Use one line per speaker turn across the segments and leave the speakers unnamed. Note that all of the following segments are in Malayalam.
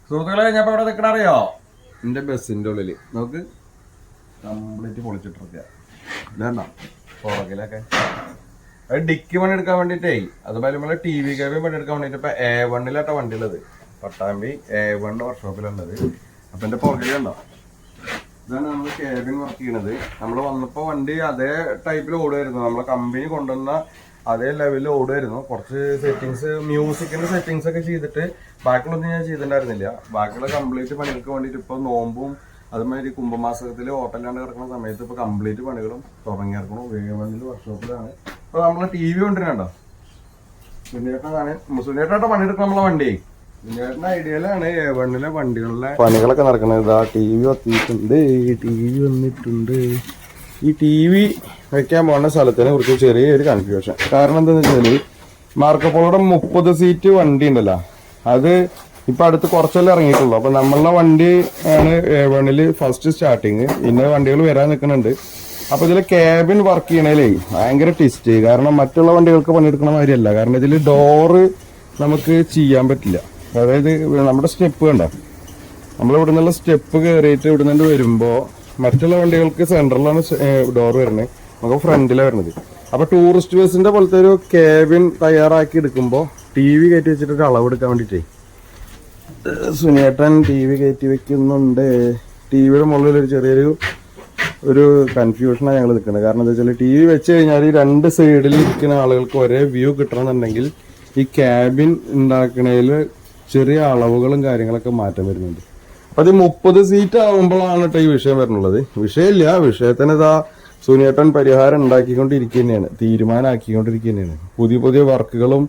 സുഹൃത്തുക്കളെ ഞാൻ ഇവിടെ നിൽക്കണ അറിയോ എന്റെ ബസ്സിന്റെ ഉള്ളില് നമുക്ക് കംപ്ലീറ്റ് പൊളിച്ചിട്ടിരിക്കുക ഇതണ്ട പുറകിലൊക്കെ അത് ഡിക്കി പണി എടുക്കാൻ വേണ്ടിട്ടേ അതുപോലെ നമ്മളെ ടി വി കേബിൻ പണി എടുക്കാൻ വേണ്ടിട്ട് ഇപ്പൊ A1 വണ്ടി ഉള്ളത് പട്ടാമ്പി A1 വർക്ക്ഷോപ്പിലുള്ളത്. അപ്പൊ എന്റെ പുറകിലുണ്ടോ ഇതാണ് നമ്മൾ കേബിൻ വർക്ക് ചെയ്യണത്. നമ്മൾ വന്നപ്പോ വണ്ടി അതേ ടൈപ്പിൽ ഓടുമായിരുന്നു, നമ്മളെ കമ്പനി കൊണ്ടുവന്ന അതേ ലെവലിൽ ഓടുമായിരുന്നു. കുറച്ച് സെറ്റിങ്സ് മ്യൂസിക്കിന്റെ സെറ്റിങ്സ് ഒക്കെ ചെയ്തിട്ട് ബാക്കിയുള്ളൊന്നും ഞാൻ ചെയ്തിട്ടുണ്ടായിരുന്നില്ല. ബാക്കിയുള്ള കംപ്ലീറ്റ് പണികൾക്ക് വേണ്ടിയിട്ട് ഇപ്പൊ നോമ്പും അതുമാതിരി കുംഭമാസത്തിൽ ഹോട്ടലിലാണ്ട് കിടക്കുന്ന സമയത്ത് ഇപ്പൊ കംപ്ലീറ്റ് പണികളും തുടങ്ങിയിറക്കണം. A1 വർക്ക്ഷോപ്പിലാണ്. ഇപ്പൊ നമ്മളെ ടി വി കൊണ്ടുവരണ്ടോ സുനിയേട്ടാണ് പണിയെടുക്കുന്ന നമ്മളെ വണ്ടി. സുനിയേട്ടന്റെ ഐഡിയയിലാണ് A1 വണ്ടികളിലെ പണികളൊക്കെ നടക്കുന്നത്. ഇതാ ടി വി എത്തിയിട്ടുണ്ട്, ടി വി വന്നിട്ടുണ്ട്. ഈ ടി വി വെക്കാൻ പോകുന്ന സ്ഥലത്തിനെ കുറിച്ച് ചെറിയൊരു കൺഫ്യൂഷൻ. കാരണം എന്താണെന്ന് വെച്ചാല് മാർക്കോപോളോയുടെ 30 സീറ്റ് വണ്ടി ഉണ്ടല്ലോ, അത് ഇപ്പൊ അടുത്ത് കുറച്ചല്ലേ ഇറങ്ങിയിട്ടുള്ളൂ. അപ്പൊ നമ്മളുടെ വണ്ടി ആണ് A1 ഫസ്റ്റ് സ്റ്റാർട്ടിങ്. പിന്നെ വണ്ടികൾ വരാൻ നിൽക്കുന്നുണ്ട്. അപ്പൊ ഇതില് ക്യാബിൻ വർക്ക് ചെയ്യണേലേ ഭയങ്കര ട്വിസ്റ്റ്. കാരണം മറ്റുള്ള വണ്ടികൾക്ക് പണിയെടുക്കണ മാതിരിയല്ല. കാരണം ഇതില് ഡോറ് നമുക്ക് ചെയ്യാൻ പറ്റില്ല. അതായത് നമ്മുടെ സ്റ്റെപ്പ് കണ്ട, നമ്മളിവിടെ നിന്നുള്ള സ്റ്റെപ്പ് കയറിയിട്ട് ഇവിടെ നിന്ന് വരുമ്പോ മറ്റുള്ള വണ്ടികൾക്ക് സെൻട്രലാണ് ഡോർ വരുന്നത്, നമുക്ക് ഫ്രണ്ടിലാണ് വരുന്നത്. അപ്പൊ ടൂറിസ്റ്റ് ബസ്സിന്റെ പോലത്തെ ഒരു ക്യാബിൻ തയ്യാറാക്കി എടുക്കുമ്പോൾ ടി വി കയറ്റി വെച്ചിട്ട് ഒരു അളവ് എടുക്കാൻ വേണ്ടിട്ടേ സുനിയേട്ടൻ ടി വി കയറ്റി വെക്കുന്നുണ്ട്. ടി വിയുടെ മുകളിൽ ഒരു ചെറിയൊരു കൺഫ്യൂഷനാണ് ഞങ്ങൾ നിൽക്കുന്നത്. കാരണം എന്താ വെച്ചാൽ ടി വി വെച്ച് കഴിഞ്ഞാൽ ഈ രണ്ട് സൈഡിൽ ഇരിക്കുന്ന ആളുകൾക്ക് ഒരേ വ്യൂ കിട്ടണമെന്നുണ്ടെങ്കിൽ ഈ ക്യാബിൻ ഉണ്ടാക്കണതിൽ ചെറിയ അളവുകളും കാര്യങ്ങളൊക്കെ മാറ്റം വരുന്നുണ്ട്. അപ്പൊ അത് 30 സീറ്റ് ആവുമ്പോഴാണ് കേട്ടോ ഈ വിഷയം വരുന്നുള്ളത്. വിഷയമില്ല, വിഷയത്തിന് ഇതാ സുനിയേട്ടൻ പരിഹാരം ഉണ്ടാക്കിക്കൊണ്ടിരിക്കുന്നതാണ്, തീരുമാനമാക്കിക്കൊണ്ടിരിക്കുന്നതാണ്. പുതിയ വർക്കുകളും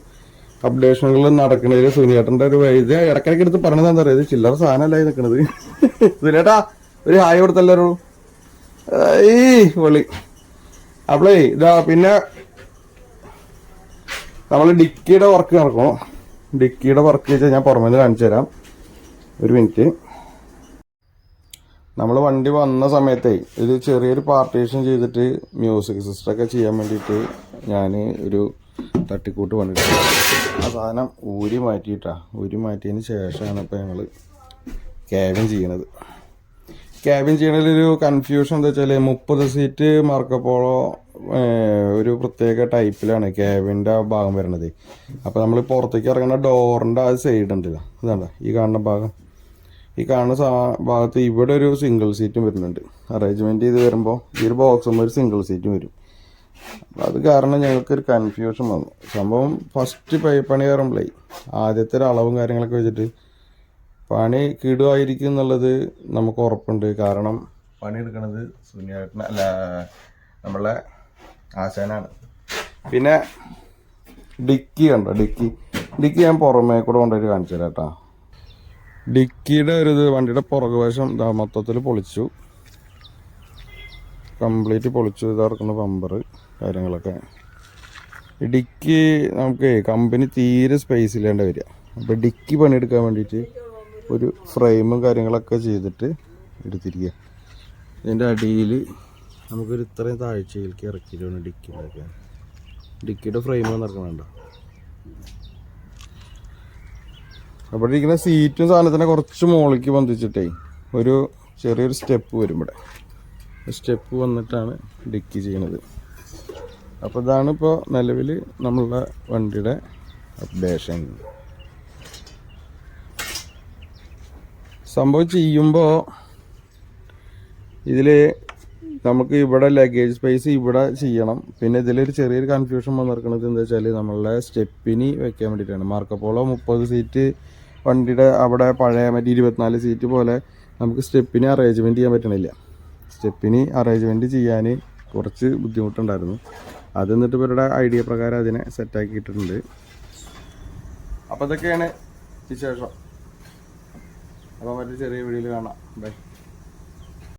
അപ്ഡേഷനുകളും നടക്കുന്നതിൽ സുനിയേട്ടന്റെ ഒരു ഇത് ഇടയ്ക്കിടയ്ക്ക് എടുത്ത് പറഞ്ഞത് എന്താ പറയുക, ചില്ലറ സാധനമല്ലായി നിൽക്കുന്നത്. സുനിയേട്ടാ ഒരു ഹായ് കൊടുത്തല്ലോ ഈ പൊളി. അപ്പളേ ഇതാ പിന്നെ നമ്മൾ ഡിക്കിയുടെ വർക്ക് നടക്കണം. ഡിക്കിയുടെ വർക്ക് വെച്ചാൽ ഞാൻ പുറമേ നിന്ന് കാണിച്ചു തരാം, ഒരു മിനിറ്റ്. നമ്മൾ വണ്ടി വന്ന സമയത്തേ ഇത് ചെറിയൊരു പാർട്ടീഷൻ ചെയ്തിട്ട് മ്യൂസിക് സിസ്റ്റം ഒക്കെ ചെയ്യാൻ വേണ്ടിയിട്ട് ഞാൻ ഒരു തട്ടിക്കൂട്ട് വന്നിട്ട് ആ സാധനം ഊരി മാറ്റിയതിന് ശേഷമാണ് ഇപ്പോൾ ഞങ്ങൾ ക്യാബിൻ ചെയ്യണത്. ക്യാബിൻ ചെയ്യണതിലൊരു കൺഫ്യൂഷൻ എന്താ വെച്ചാൽ 30 സീറ്റ് മാർക്കോപോളോ ഒരു പ്രത്യേക ടൈപ്പിലാണ് ക്യാബിൻ്റെ ആ ഭാഗം വരണത്. അപ്പോൾ നമ്മൾ പുറത്തേക്ക് ഇറങ്ങുന്ന ഡോറിൻ്റെ ആ സൈഡ് ഉണ്ടല്ലോ, ഇതാണ്ട ഈ കാണുന്ന ഭാഗം, ഈ കാണുന്ന ഭാഗത്ത് ഇവിടെ ഒരു സിംഗിൾ സീറ്റും വരുന്നുണ്ട്. അറേഞ്ച്മെന്റ് ചെയ്ത് വരുമ്പോൾ ഈ ഒരു ബോക്സും ഒരു സിംഗിൾ സീറ്റും വരും. അത് കാരണം ഞങ്ങൾക്കൊരു കൺഫ്യൂഷൻ വന്നു. സംഭവം ഫസ്റ്റ് പണി കയറുമ്പോഴേ ആദ്യത്തെ ഒരു അളവും കാര്യങ്ങളൊക്കെ വെച്ചിട്ട് പണി കിടുവായിരിക്കും എന്നുള്ളത് നമുക്ക് ഉറപ്പുണ്ട്. കാരണം പണിയെടുക്കണത് സുനിയേട്ടന അല്ല, നമ്മളെ ആശാനാണ്. പിന്നെ ഡിക്കി കണ്ടോ, ഡിക്കി ഞാൻ പുറമേ കൂടെ കൊണ്ടുപോയി കാണിച്ചു തരാം കേട്ടോ. ഡിക്കിയുടെ ഒരു ഇത് വണ്ടിയുടെ പുറകുവശം മൊത്തത്തിൽ പൊളിച്ചു, കംപ്ലീറ്റ് പൊളിച്ചു. ഇതാർക്കുന്ന ബമ്പർ കാര്യങ്ങളൊക്കെ. ഈ ഡിക്കി നമുക്ക് കമ്പനി തീരെ സ്പേസ് ഇല്ലാണ്ട് വരിക. അപ്പോൾ ഡിക്കി പണിയെടുക്കാൻ വേണ്ടിയിട്ട് ഒരു ഫ്രെയിമും കാര്യങ്ങളൊക്കെ ചെയ്തിട്ട് എടുത്തിരിക്കുക. ഇതിൻ്റെ അടിയിൽ നമുക്കൊരു ഇത്രയും താഴ്ചയിലേക്ക് ഇറക്കിയിട്ടാണ് ഡിക്കിയുടെ ഫ്രെയിം നടക്കണുണ്ടോ. അവിടെ ഇരിക്കുന്ന സീറ്റും സാധനത്തിനെ കുറച്ച് മുകളിലേക്ക് ബന്ധിച്ചിട്ടേ ഒരു ചെറിയൊരു സ്റ്റെപ്പ് വരും. ഇവിടെ സ്റ്റെപ്പ് വന്നിട്ടാണ് ഡിക്കി ചെയ്യണത്. അപ്പോൾ ഇതാണ് ഇപ്പോൾ നിലവിൽ നമ്മളുടെ വണ്ടിയുടെ അപ്ഡേഷൻ. സംഭവം ചെയ്യുമ്പോൾ ഇതിൽ നമുക്ക് ഇവിടെ ലഗേജ് സ്പേസ് ഇവിടെ ചെയ്യണം. പിന്നെ ഇതിലൊരു ചെറിയൊരു കൺഫ്യൂഷൻ വന്നിരിക്കുന്നത് എന്താ വെച്ചാൽ നമ്മളുടെ സ്റ്റെപ്പിനി വെക്കാൻ വേണ്ടിയിട്ടാണ്. മാർക്കോപോളോ 30 സീറ്റ് വണ്ടിയുടെ അവിടെ പഴയ മറ്റേ 24 സീറ്റ് പോലെ നമുക്ക് സ്റ്റെപ്പിനി അറേഞ്ച്മെൻറ്റ് ചെയ്യാൻ പറ്റണില്ല. സ്റ്റെപ്പിനി അറേഞ്ച്മെൻറ്റ് ചെയ്യാൻ കുറച്ച് ബുദ്ധിമുട്ടുണ്ടായിരുന്നു. അത് എന്നിട്ട് ഇവരുടെ ഐഡിയ പ്രകാരം അതിനെ സെറ്റാക്കിയിട്ടുണ്ട്. അപ്പോൾ ഇതൊക്കെയാണ് വിശേഷം. അപ്പോൾ മറ്റൊരു ചെറിയ വീഡിയോയിൽ കാണാം. ബൈ.